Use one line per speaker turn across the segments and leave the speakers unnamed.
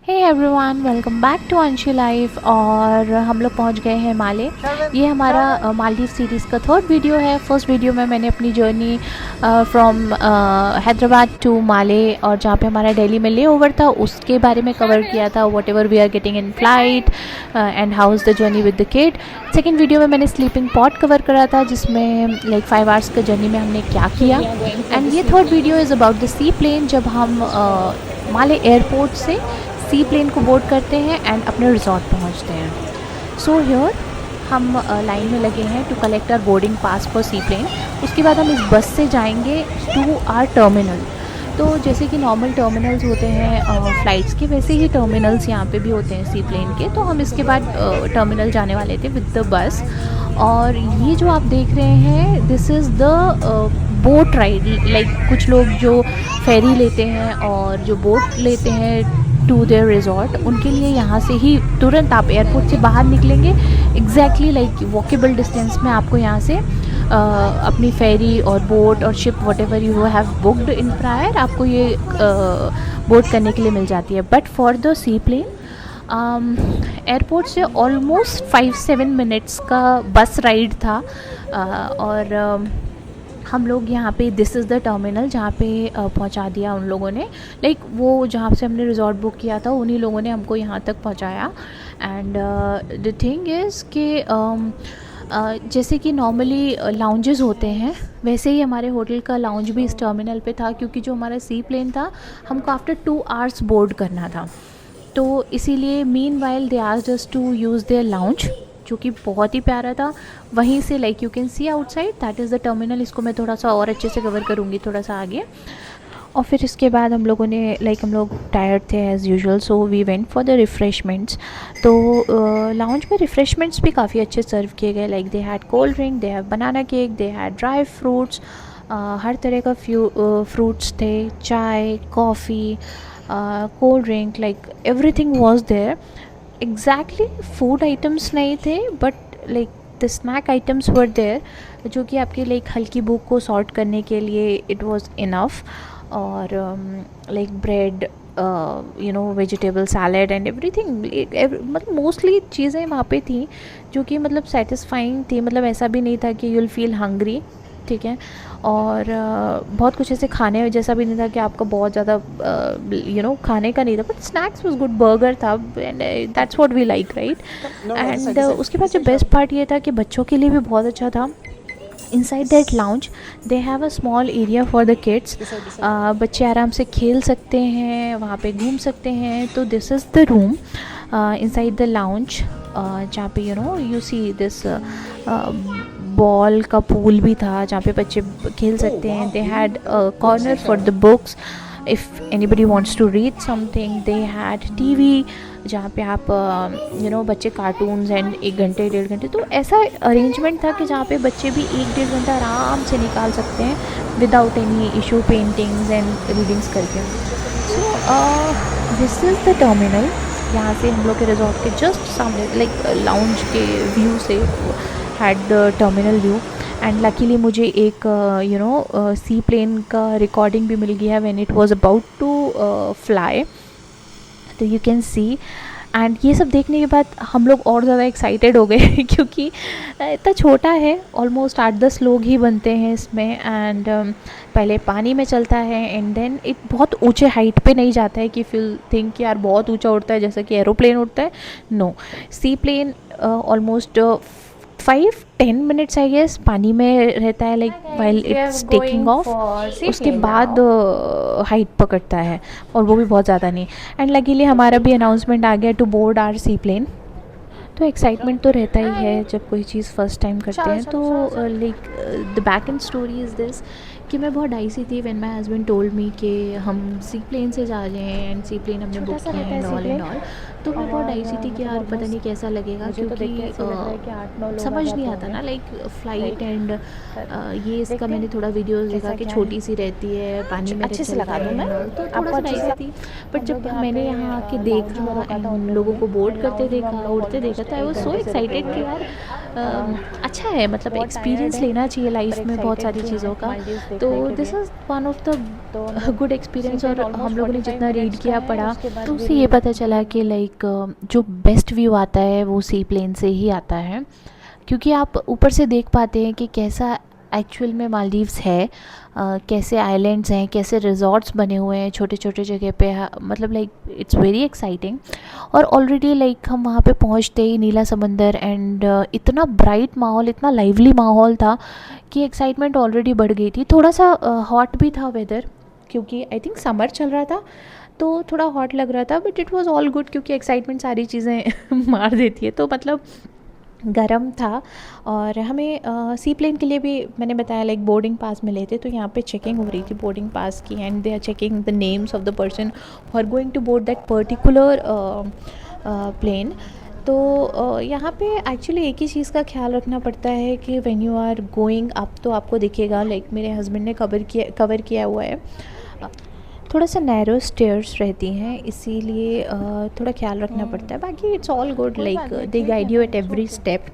Hey everyone, welcome back to Anshi life. और हम लोग पहुंच गए हैं माले। ये हमारा मालदीव सीरीज़ का थर्ड वीडियो है। फर्स्ट वीडियो में मैंने अपनी journey from Hyderabad to Male और जहाँ पे हमारा दिल्ली में ले ओवर था उसके बारे में कवर किया था। Whatever we are getting in flight and how is the journey with the kid. Second video में मैंने स्लीपिंग पॉट कवर करा था जिसमें लाइक 5 आवर्स का जर्नी में हमने क्या किया। एंड ये third video is about the sea plane, जब हम माले एयरपोर्ट से सी प्लेन को बोर्ड करते हैं एंड अपने रिजॉर्ट पहुंचते हैं। सो हियर हम लाइन में लगे हैं to collect our boarding pass for sea plane. उसके बाद हम इस बस से जाएंगे टू आवर टर्मिनल। तो जैसे कि नॉर्मल टर्मिनल्स होते हैं फ़्लाइट्स के, वैसे ही टर्मिनल्स यहाँ पे भी होते हैं सी प्लेन के। तो हम इसके बाद टर्मिनल जाने वाले थे विद द बस। और ये जो आप देख रहे हैं this is the boat ride. Like कुछ लोग जो फेरी लेते हैं और जो बोट लेते हैं टू देयर रिजॉर्ट, उनके लिए यहाँ से ही तुरंत आप एयरपोर्ट से बाहर निकलेंगे एग्जैक्टली लाइक वॉकेबल डिस्टेंस में आपको यहाँ से अपनी फेरी और बोट और ship whatever you have booked in prior, आपको ये बोट करने के लिए मिल जाती है। But for the sea plane airport से ऑलमोस्ट 5-7 मिनट्स का बस राइड था। और हम लोग यहाँ पे दिस इज़ द टर्मिनल जहाँ पे पहुँचा दिया उन लोगों ने। लाइक वो जहाँ से हमने रिजॉर्ट बुक किया था उन्हीं लोगों ने हमको यहाँ तक पहुँचाया। एंड द थिंग इज़ कि जैसे कि नॉर्मली लाउंजेस होते हैं वैसे ही हमारे होटल का लाउंज भी इस टर्मिनल पे था, क्योंकि जो हमारा सी प्लेन था हमको आफ्टर 2 आवर्स बोर्ड करना था। तो इसीलिए meanwhile they asked us to use their lounge, जो कि बहुत ही प्यारा था। वहीं से like you can see outside that is the terminal. इसको मैं थोड़ा सा और अच्छे से कवर करूँगी थोड़ा सा आगे। और फिर इसके बाद हम लोगों ने लाइक हम लोग टायर्ड थे as usual, so we went for the refreshments. तो लाउंज में रिफ़्रेशमेंट्स भी काफ़ी अच्छे सर्व किए गए। Like they had cold drink, they have banana cake, they had dry fruits, हर तरह का फ्रूट्स थे, चाय, coffee, cold drink, like everything was there. Exactly food items नहीं थे but like the snack items were there, जो कि आपकी लाइक हल्की भूख को सॉर्ट करने के लिए इट वाज इनफ। और like bread, you know, vegetable salad and everything, मतलब मोस्टली चीज़ें वहाँ पे थी जो कि मतलब सेटिस्फाइंग थी। मतलब ऐसा भी नहीं था कि यू विल फील हंग्री, ठीक है। और बहुत कुछ ऐसे खाने जैसा भी नहीं था कि आपका बहुत ज़्यादा यू नो खाने का नहीं था, but snacks was good, burger था and that's what we like, right. And उसके बाद जो बेस्ट पार्ट ये था कि बच्चों के लिए भी बहुत अच्छा था। Inside that lounge they have a small area for the kids. बच्चे आराम से खेल सकते हैं, वहाँ पे घूम सकते हैं। तो this is the room inside the lounge, जहाँ पे you know you see this ball का पूल भी था जहाँ पे बच्चे खेल सकते हैं। They had corner for the books if anybody wants to read something. They had TV जहाँ पे आप यू नो बच्चे कार्टून्स एंड 1 घंटे 1.5 घंटे, तो ऐसा अरेंजमेंट था कि जहाँ पे बच्चे भी 1-1.5 घंटा आराम से निकाल सकते हैं without any issue, paintings and readings करके। So this is the terminal. यहाँ से हम लोग के रिजॉर्ट के जस्ट सामने लाइक लाउंज के व्यू से had the terminal view. And luckily मुझे एक यू नो सी प्लेन का रिकॉर्डिंग भी मिल गया when it was about to fly, तो यू कैन सी। एंड ये सब देखने के बाद हम लोग और ज़्यादा एक्साइटेड हो गए क्योंकि इतना छोटा है, ऑलमोस्ट 8-10 लोग ही बनते हैं इसमें। एंड पहले पानी में चलता है एंड देन इट बहुत ऊंचे हाइट पे नहीं जाता है कि फील थिंक कि यार बहुत ऊंचा उड़ता है जैसा कि एरोप्लेन उड़ता है। No, C plane almost 5-10 minutes I guess पानी में रहता है, like while it's taking off. उसके बाद हाइट पकड़ता है और वो भी बहुत ज़्यादा नहीं। एंड लकीली हमारा भी अनाउंसमेंट आ गया to board our sea plane. तो एक्साइटमेंट तो रहता ही है जब कोई चीज़ फर्स्ट टाइम करते हैं। तो like the back and story is this कि मैं बहुत डाइसी थी when my husband told me कि हम सी प्लेन से जा रहे हैं एंड सी प्लेन हमने बुक किया है एंड ऑल। तो मैं बहुत डाइसी थी कि यार पता नहीं कैसा लगेगा, क्योंकि समझ नहीं आता ना लाइक फ़्लाइट एंड ये इसका मैंने थोड़ा वीडियोस देखा कि छोटी सी रहती है, पानी में अच्छे से लगा दूँ मैं, तो थोड़ा सा डाइसी थी। बट जब मैंने यहाँ आके देखा एंड लोगों को बोर्ड करते देखा, उड़ते देखा, तो आई वाज सो एक्साइटेड कि यार अच्छा है, मतलब एक्सपीरियंस लेना चाहिए लाइफ में बहुत सारी चीज़ों का। तो
देखने के
दिस
लिए।
इज़ वन ऑफ द
तो हम
गुड
लोग
एक्सपीरियंस।
सी
और
प्लेन
हम
ऑलमोस्ट
लोगों ने
45
जितना रीड
मिनट्स का
किया
है,
पढ़ा
उसके बाद
तो उससे ये
विल
पता चला कि लाइक जो बेस्ट व्यू आता है वो सी प्लेन से ही आता है, क्योंकि आप ऊपर से देख पाते हैं कि कैसा एक्चुअल में मालदीव्स है, कैसे आइलैंड्स हैं, कैसे रिजॉर्ट्स बने हुए हैं छोटे छोटे जगह पे, मतलब लाइक इट्स वेरी एक्साइटिंग। और ऑलरेडी लाइक हम वहाँ पे पहुँचते ही नीला समंदर एंड इतना ब्राइट माहौल, इतना लाइवली माहौल था कि एक्साइटमेंट ऑलरेडी बढ़ गई थी। थोड़ा सा हॉट भी था वेदर, क्योंकि आई थिंक समर चल रहा था तो थोड़ा हॉट लग रहा था, but it was all good, क्योंकि एक्साइटमेंट सारी चीज़ें मार देती है। तो मतलब गरम था। और हमें सी प्लेन के लिए भी मैंने बताया लाइक बोर्डिंग पास मिले थे, तो यहाँ पे चेकिंग हो रही थी बोर्डिंग पास की, and they are checking the names of the person who are going to board that particular plane. तो यहाँ पे एक्चुअली एक ही चीज़ का ख्याल रखना पड़ता है कि when you are going up, तो आपको दिखेगा लाइक मेरे हस्बैंड ने कवर किया हुआ है, थोड़ा सा नैरो स्टेयर्स रहती हैं, इसीलिए थोड़ा ख्याल रखना पड़ता है। बाकी इट्स ऑल गुड,
कोई बात
लाइक
नहीं,
दे
ठीक है
गाइड यू
ना,
at
its
every
okay.
Step.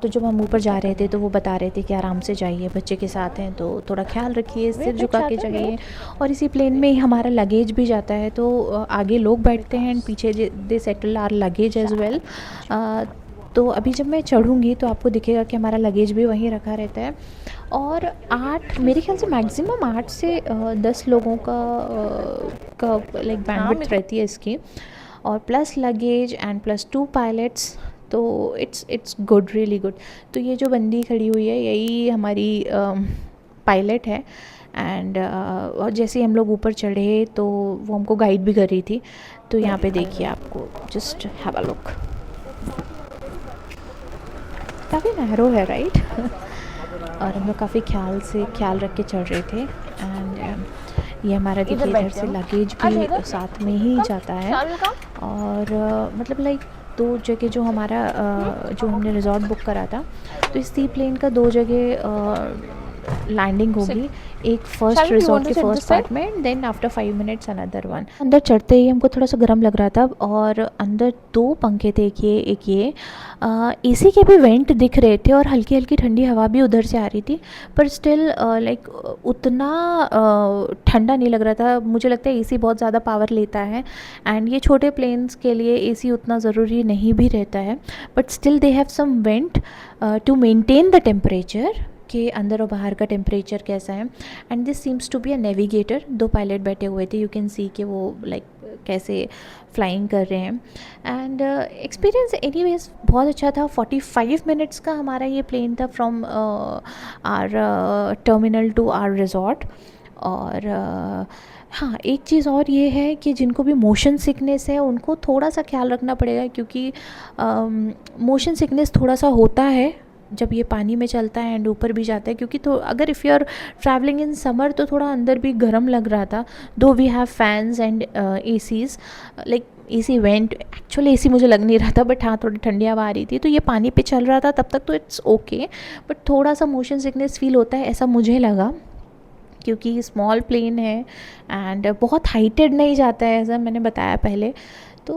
तो जब हम ऊपर जा रहे थे तो वो बता रहे थे कि आराम से जाइए, बच्चे के साथ हैं तो थोड़ा ख्याल रखिए, सिर
वेट वेट
झुका के
शार्दुल
जाइए।
वेट।
और इसी प्लेन में ही हमारा लगेज भी जाता है, तो आगे लोग बैठते हैं एंड
विकास
पीछे they settle our luggage as well.
Shardul.
तो अभी जब मैं चढ़ूँगी तो आपको दिखेगा कि हमारा लगेज भी वहीं रखा रहता है। और 8, मेरे ख्याल से मैक्सिमम 8 से 10 लोगों का लाइक
हाँ
बैंडविड्थ
मेरे
रहती है इसकी, और plus luggage and plus 2 pilots. तो इट्स गुड, रियली गुड। तो ये जो बंदी खड़ी हुई है यही हमारी पायलट है। एंड और जैसे ही हम लोग ऊपर चढ़े तो वो हमको गाइड भी कर रही थी। तो यहाँ पे देखिए, आपको जस्ट हैव अ लुक, काफ़ी नैरो है राइट। और हम लोग काफ़ी ख्याल रख के चढ़ रहे थे। एंड ये हमारा
इधर
देखिए इधर
बैठते
से
हम।
लगेज
अच्छा
भी
इधर
साथ में ही
कम
जाता है।
शार्दुल कम।
और मतलब लाइक 2 जगह जो हमारा जो हमने रिज़ॉर्ट बुक करा था, तो इस सी प्लेन का 2 जगह लैंडिंग
सिट।
होगी। एक first
Shardul you
resort
want to
के
sit
first
this side.
Part में, then after 5 minutes another one. अंदर चढ़ते ही हमको थोड़ा सा गर्म लग रहा था, और अंदर 2 पंखे थे, एक ये एसी के भी वेंट दिख रहे थे, और हल्की हल्की ठंडी हवा भी उधर से आ रही थी। पर स्टिल लाइक उतना ठंडा नहीं लग रहा था। मुझे लगता है एसी बहुत ज़्यादा पावर लेता है, एंड ये छोटे प्लेन्स के लिए एसी उतना ज़रूरी नहीं भी रहता है। But still they have some vent to maintain the temperature, कि अंदर और बाहर का टेम्परेचर कैसा है। And this seems to be a navigator, 2 pilot बैठे हुए थे, यू कैन सी कि वो लाइक कैसे फ्लाइंग कर रहे हैं। एंड एक्सपीरियंस एनीवेज बहुत अच्छा था। 45 मिनट्स का हमारा ये प्लेन था from our terminal to our resort. और हाँ, एक चीज़ और ये है कि जिनको भी मोशन सिकनेस है उनको थोड़ा सा ख्याल रखना पड़ेगा, क्योंकि मोशन सिकनेस थोड़ा सा होता है जब ये पानी में चलता है एंड ऊपर भी जाता है, क्योंकि तो अगर if you are travelling in summer तो थोड़ा अंदर भी गर्म लग रहा था। Though we have fans and ACs, like AC vent, actually AC मुझे लग नहीं रहा था, बट हाँ थोड़ी ठंडी हवा आ रही थी, तो ये पानी पे चल रहा था तब तक तो इट्स ओके। बट थोड़ा सा मोशन सिकनेस फील होता है, ऐसा मुझे लगा, क्योंकि स्मॉल प्लेन है एंड बहुत हाइटेड नहीं जाता है, ऐसा मैंने बताया पहले। तो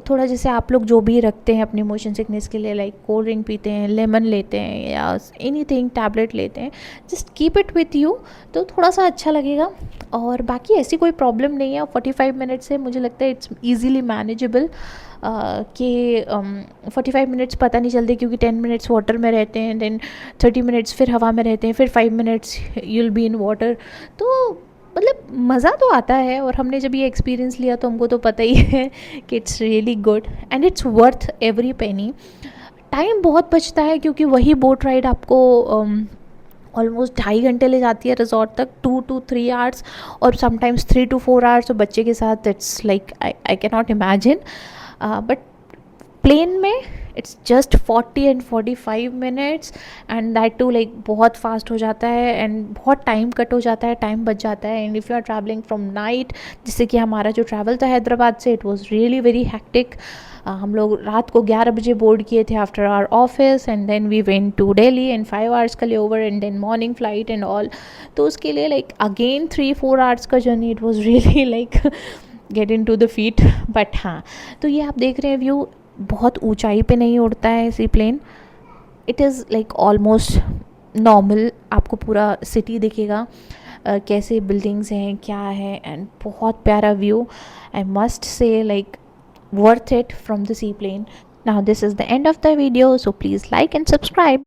थोड़ा जैसे आप लोग जो भी रखते हैं अपनी मोशन सिकनेस के लिए, लाइक कोल्ड ड्रिंक पीते हैं, लेमन लेते हैं, या एनीथिंग टैबलेट लेते हैं, just keep it with you, तो थोड़ा सा अच्छा लगेगा। और बाकी ऐसी कोई प्रॉब्लम नहीं है। 45 मिनट से मुझे लगता है इट्स ईजीली मैनेजेबल, कि 45 मिनट्स पता नहीं चलते, क्योंकि 10 मिनट्स वाटर में रहते हैं, देन 30 मिनट्स फिर हवा में रहते हैं, फिर 5 minutes you'll be in water. तो मतलब मज़ा तो आता है, और हमने जब ये एक्सपीरियंस लिया तो हमको तो पता ही है कि it's really good and it's worth every penny. Time बहुत बचता है, क्योंकि वही बोट राइड आपको ऑलमोस्ट 2.5 घंटे ले जाती है रिजॉर्ट तक, 2 to 3 आवर्स, और समटाइम्स 3 to 4 आवर्स। तो बच्चे के साथ it's like I can not imagine. But plane में it's just 40 and 45 minutes, and that too like बहुत फास्ट हो जाता है, एंड बहुत टाइम कट हो जाता है, टाइम बच जाता है। And if you are travelling from night, जैसे कि हमारा जो ट्रैवल था हैदराबाद से, it was really very hectic. हम लोग रात को 11 बजे बोर्ड किए थे after our office, and then we went to Delhi and 5 hours का layover, and then morning flight and all. तो उसके लिए लाइक अगेन 3-4 आवर्स का journey, it was really like get in to the feet. But हाँ, तो ये आप देख रहे हैं व्यू, बहुत ऊंचाई पे नहीं उड़ता है sea plane, it is like almost normal आपको पूरा सिटी दिखेगा, कैसे बिल्डिंग्स हैं क्या है, एंड बहुत प्यारा view. I must say like worth it from the seaplane. Now this is the end of the video, so please like and subscribe.